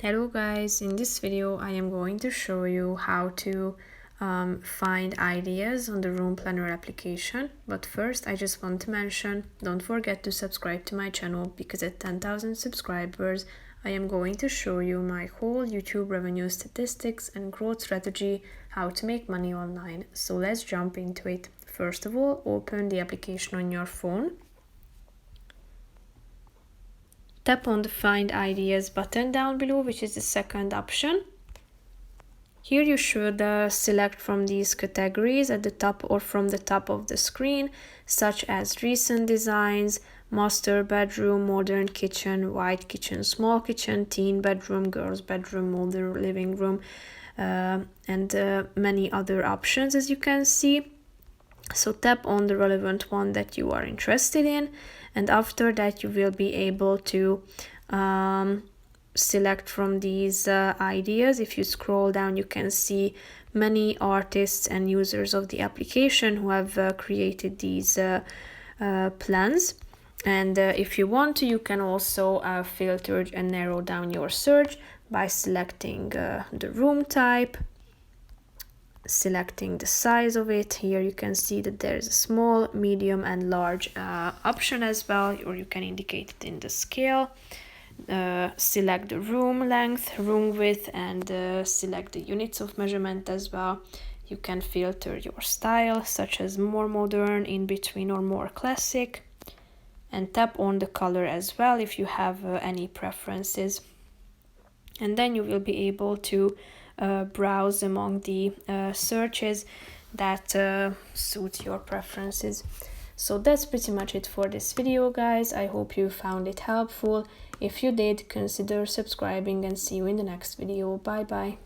Hello guys, in this video I am going to show you how to find ideas on the Room Planner application. But first I just want to mention, don't forget to subscribe to my channel because at 10,000 subscribers I am going to show you my whole YouTube revenue statistics and growth strategy, how to make money online. So let's jump into it. First of all, open the application on your phone. Tap on the Find Ideas button down below, which is the second option. Here you should select from these categories at the top or from the top of the screen, such as recent designs, master bedroom, modern kitchen, white kitchen, small kitchen, teen bedroom, girls bedroom, modern living room, and many other options, as you can see. So tap on the relevant one that you are interested in, and after that you will be able to select from these ideas. If you scroll down, you can see many artists and users of the application who have created these plans. And if you want to, you can also filter and narrow down your search by selecting the room type, selecting the size of it. Here you can see that there's a small, medium and large option as well, or you can indicate it in the scale. Select the room length, room width, and select the units of measurement as well. You can filter your style, such as more modern, in between, or more classic, and tap on the color as well if you have any preferences. And then you will be able to browse among the searches that suit your preferences. So that's pretty much it for this video, guys. I hope you found it helpful. If you did, consider subscribing and see you in the next video. Bye bye.